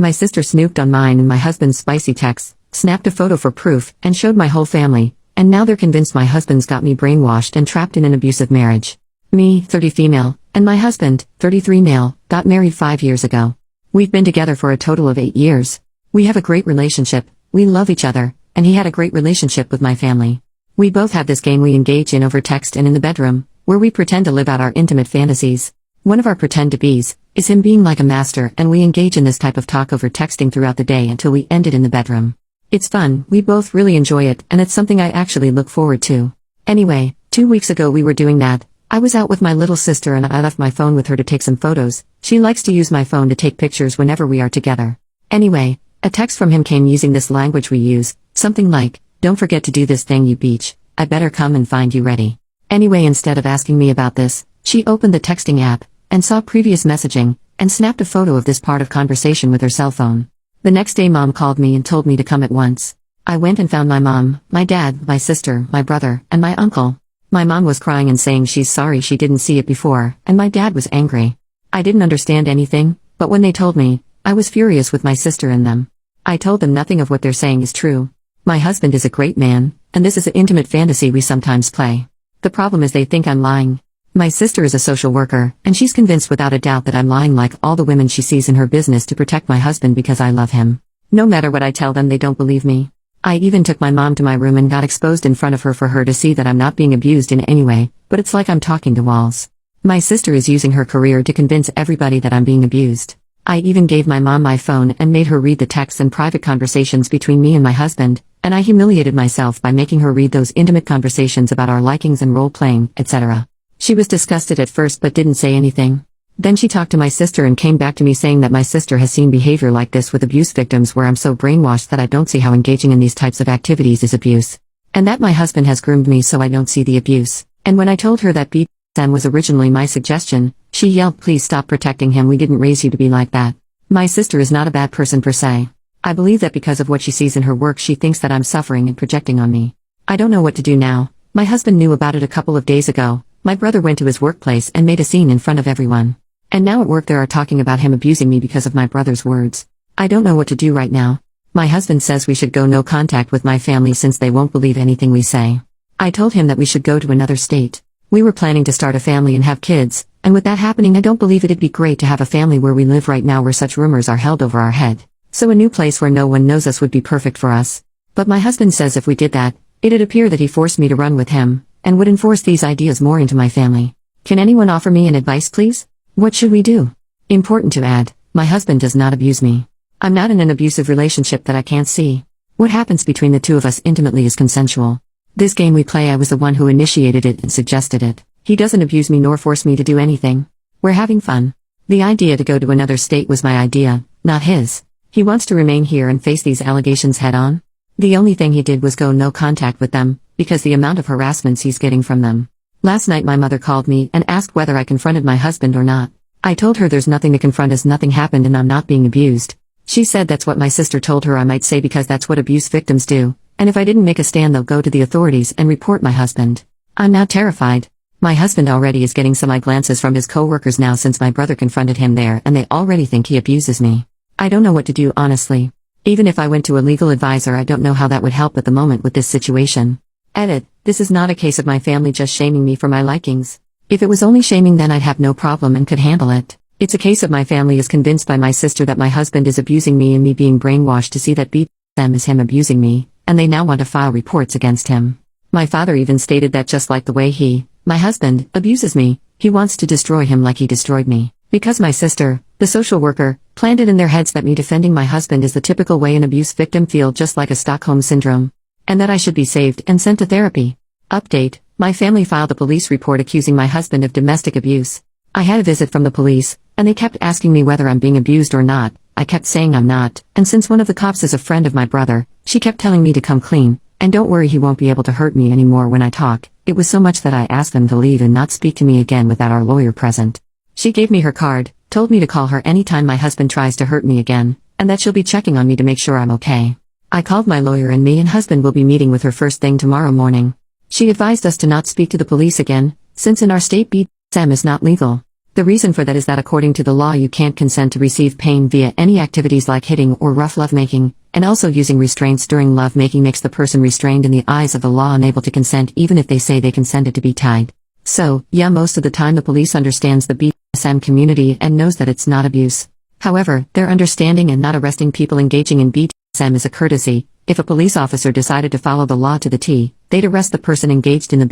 My sister snooped on mine and my husband's spicy texts, snapped a photo for proof, and showed my whole family, and now they're convinced my husband's got me brainwashed and trapped in an abusive marriage. Me, 30 female, and my husband, 33 male, got married 5 years ago. We've been together for a total of 8 years. We have a great relationship, we love each other, and he had a great relationship with my family. We both have this game we engage in over text and in the bedroom, where we pretend to live out our intimate fantasies. One of our pretend-to-bes is him being like a master, and we engage in this type of talk over texting throughout the day until we end it in the bedroom. It's fun, we both really enjoy it, and it's something I actually look forward to. Anyway, 2 weeks ago we were doing that. I was out with my little sister and I left my phone with her to take some photos. She likes to use my phone to take pictures whenever we are together. Anyway, a text from him came using this language we use, something like, "Don't forget to do this thing, you beach. I better come and find you ready." Anyway, instead of asking me about this, she opened the texting app, and saw previous messaging, and snapped a photo of this part of conversation with her cell phone. The next day mom called me and told me to come at once. I went and found my mom, my dad, my sister, my brother, and my uncle. My mom was crying and saying she's sorry she didn't see it before, and my dad was angry. I didn't understand anything, but when they told me, I was furious with my sister and them. I told them nothing of what they're saying is true. My husband is a great man, and this is an intimate fantasy we sometimes play. The problem is they think I'm lying. My sister is a social worker, and she's convinced without a doubt that I'm lying like all the women she sees in her business to protect my husband because I love him. No matter what I tell them, they don't believe me. I even took my mom to my room and got exposed in front of her for her to see that I'm not being abused in any way, but it's like I'm talking to walls. My sister is using her career to convince everybody that I'm being abused. I even gave my mom my phone and made her read the texts and private conversations between me and my husband, and I humiliated myself by making her read those intimate conversations about our likings and role-playing, etc. She was disgusted at first but didn't say anything. Then she talked to my sister and came back to me saying that my sister has seen behavior like this with abuse victims where I'm so brainwashed that I don't see how engaging in these types of activities is abuse. And that my husband has groomed me so I don't see the abuse. And when I told her that BDSM was originally my suggestion, she yelled, "Please stop protecting him, we didn't raise you to be like that." My sister is not a bad person per se. I believe that because of what she sees in her work she thinks that I'm suffering and projecting on me. I don't know what to do now. My husband knew about it a couple of days ago. My brother went to his workplace and made a scene in front of everyone. And now at work they are talking about him abusing me because of my brother's words. I don't know what to do right now. My husband says we should go no contact with my family since they won't believe anything we say. I told him that we should go to another state. We were planning to start a family and have kids, and with that happening I don't believe it'd be great to have a family where we live right now where such rumors are held over our head. So a new place where no one knows us would be perfect for us. But my husband says if we did that, it'd appear that he forced me to run with him, and would enforce these ideas more into my family. Can anyone offer me an advice please? What should we do? Important to add, my husband does not abuse me. I'm not in an abusive relationship that I can't see. What happens between the two of us intimately is consensual. This game we play I was the one who initiated it and suggested it. He doesn't abuse me nor force me to do anything. We're having fun. The idea to go to another state was my idea, not his. He wants to remain here and face these allegations head on. The only thing he did was go no contact with them, because the amount of harassments he's getting from them. Last night my mother called me and asked whether I confronted my husband or not. I told her there's nothing to confront as nothing happened and I'm not being abused. She said that's what my sister told her I might say because that's what abuse victims do, and if I didn't make a stand they'll go to the authorities and report my husband. I'm now terrified. My husband already is getting some eye glances from his co-workers now since my brother confronted him there and they already think he abuses me. I don't know what to do honestly. Even if I went to a legal advisor I don't know how that would help at the moment with this situation. Edit, this is not a case of my family just shaming me for my likings. If it was only shaming then I'd have no problem and could handle it. It's a case of my family is convinced by my sister that my husband is abusing me and me being brainwashed to see that BDSM is him abusing me, and they now want to file reports against him. My father even stated that just like the way he, my husband, abuses me, he wants to destroy him like he destroyed me. Because my sister, the social worker, planted in their heads that me defending my husband is the typical way an abuse victim feels just like a Stockholm syndrome. And that I should be saved and sent to therapy. Update, my family filed a police report accusing my husband of domestic abuse. I had a visit from the police, and they kept asking me whether I'm being abused or not. I kept saying I'm not, and since one of the cops is a friend of my brother, she kept telling me to come clean, and don't worry he won't be able to hurt me anymore when I talk. It was so much that I asked them to leave and not speak to me again without our lawyer present. She gave me her card, told me to call her anytime my husband tries to hurt me again, and that she'll be checking on me to make sure I'm okay. I called my lawyer and me and husband will be meeting with her first thing tomorrow morning. She advised us to not speak to the police again, since in our state BDSM is not legal. The reason for that is that according to the law you can't consent to receive pain via any activities like hitting or rough lovemaking, and also using restraints during lovemaking makes the person restrained in the eyes of the law unable to consent even if they say they consented to be tied. So, yeah, most of the time the police understands the BDSM community and knows that it's not abuse. However, their understanding and not arresting people engaging in BDSM is a courtesy. If a police officer decided to follow the law to the T, they'd arrest the person engaged in the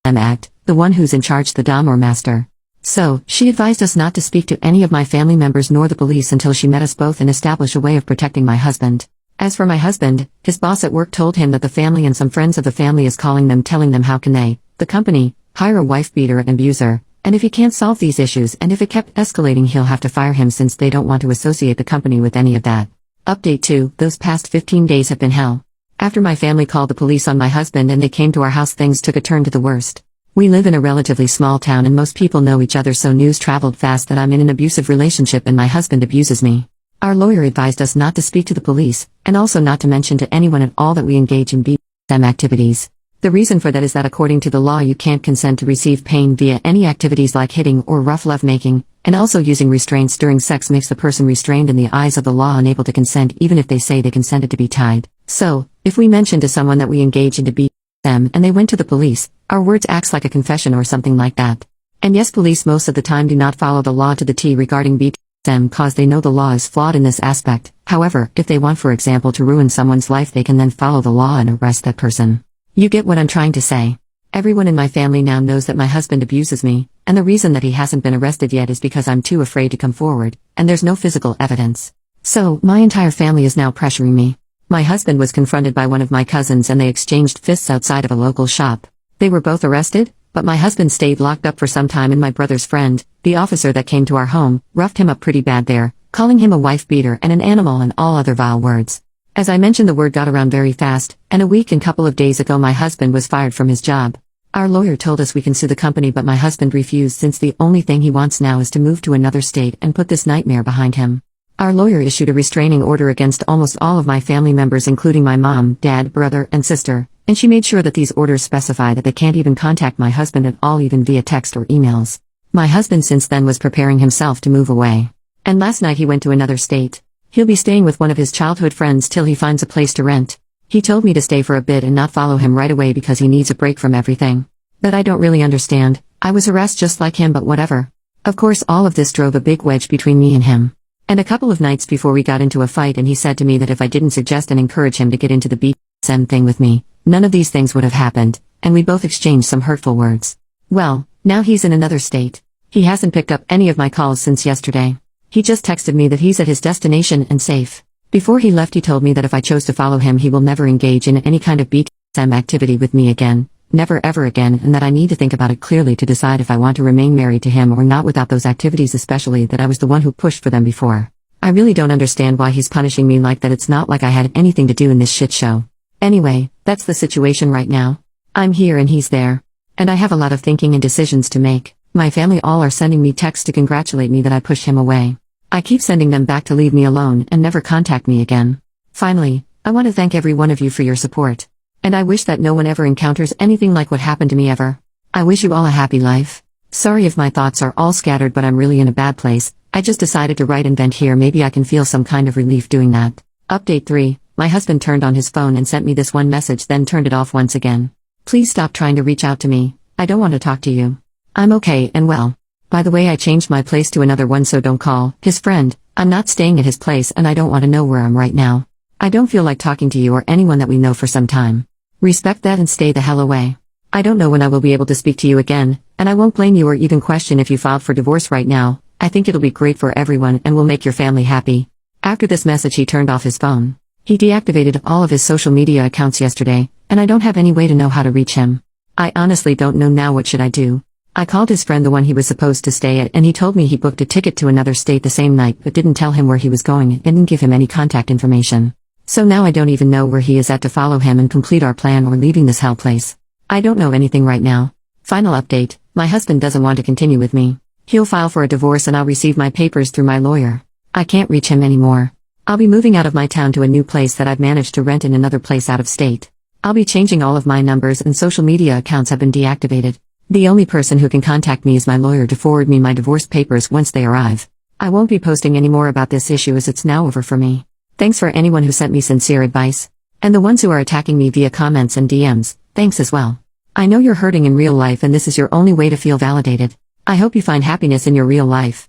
BDSM act, the one who's in charge, the dom or master. So, she advised us not to speak to any of my family members nor the police until she met us both and establish a way of protecting my husband. As for my husband, his boss at work told him that the family and some friends of the family is calling them telling them how can they, the company, hire a wife beater and abuser, and if he can't solve these issues and if it kept escalating he'll have to fire him since they don't want to associate the company with any of that. Update 2, those past 15 days have been hell. After my family called the police on my husband and they came to our house things took a turn to the worst. We live in a relatively small town and most people know each other so news traveled fast that I'm in an abusive relationship and my husband abuses me. Our lawyer advised us not to speak to the police, and also not to mention to anyone at all that we engage in BDSM activities. The reason for that is that according to the law you can't consent to receive pain via any activities like hitting or rough lovemaking, and also using restraints during sex makes the person restrained in the eyes of the law unable to consent even if they say they consented to be tied. So, if we mention to someone that we engage into BDSM and they went to the police, our words acts like a confession or something like that. And yes, police most of the time do not follow the law to the T regarding BDSM cause they know the law is flawed in this aspect. However, if they want for example to ruin someone's life they can then follow the law and arrest that person. You get what I'm trying to say. Everyone in my family now knows that my husband abuses me, and the reason that he hasn't been arrested yet is because I'm too afraid to come forward, and there's no physical evidence. So, my entire family is now pressuring me. My husband was confronted by one of my cousins and they exchanged fists outside of a local shop. They were both arrested, but my husband stayed locked up for some time and my brother's friend, the officer that came to our home, roughed him up pretty bad there, calling him a wife beater and an animal and all other vile words. As I mentioned the word got around very fast, and a week and couple of days ago my husband was fired from his job. Our lawyer told us we can sue the company but my husband refused since the only thing he wants now is to move to another state and put this nightmare behind him. Our lawyer issued a restraining order against almost all of my family members including my mom, dad, brother, and sister, and she made sure that these orders specify that they can't even contact my husband at all even via text or emails. My husband since then was preparing himself to move away. And last night he went to another state. He'll be staying with one of his childhood friends till he finds a place to rent. He told me to stay for a bit and not follow him right away because he needs a break from everything. That I don't really understand. I was harassed just like him but whatever. Of course all of this drove a big wedge between me and him. And a couple of nights before we got into a fight and he said to me that if I didn't suggest and encourage him to get into the BDSM thing with me, none of these things would have happened, and we both exchanged some hurtful words. Well, now he's in another state. He hasn't picked up any of my calls since yesterday. He just texted me that he's at his destination and safe. Before he left he told me that if I chose to follow him he will never engage in any kind of BDSM activity with me again, never ever again, and that I need to think about it clearly to decide if I want to remain married to him or not without those activities, especially that I was the one who pushed for them before. I really don't understand why he's punishing me like that. It's not like I had anything to do in this shit show. Anyway, that's the situation right now. I'm here and he's there. And I have a lot of thinking and decisions to make. My family all are sending me texts to congratulate me that I pushed him away. I keep sending them back to leave me alone and never contact me again. Finally, I want to thank every one of you for your support. And I wish that no one ever encounters anything like what happened to me ever. I wish you all a happy life. Sorry if my thoughts are all scattered but I'm really in a bad place. I just decided to write and vent here. Maybe I can feel some kind of relief doing that. Update 3. My husband turned on his phone and sent me this one message then turned it off once again. Please stop trying to reach out to me. I don't want to talk to you. I'm okay and well. By the way, I changed my place to another one so don't call. His friend. I'm not staying at his place and I don't want to know where I'm right now. I don't feel like talking to you or anyone that we know for some time. Respect that and stay the hell away. I don't know when I will be able to speak to you again, and I won't blame you or even question if you filed for divorce right now. I think it'll be great for everyone and will make your family happy. After this message he turned off his phone. He deactivated all of his social media accounts yesterday, and I don't have any way to know how to reach him. I honestly don't know now. What should I do? I called his friend, the one he was supposed to stay at, and he told me he booked a ticket to another state the same night but didn't tell him where he was going and didn't give him any contact information. So now I don't even know where he is at to follow him and complete our plan or leaving this hell place. I don't know anything right now. Final update, my husband doesn't want to continue with me. He'll file for a divorce and I'll receive my papers through my lawyer. I can't reach him anymore. I'll be moving out of my town to a new place that I've managed to rent in another place out of state. I'll be changing all of my numbers and social media accounts have been deactivated. The only person who can contact me is my lawyer to forward me my divorce papers once they arrive. I won't be posting any more about this issue as it's now over for me. Thanks for anyone who sent me sincere advice. And the ones who are attacking me via comments and DMs, thanks as well. I know you're hurting in real life and this is your only way to feel validated. I hope you find happiness in your real life.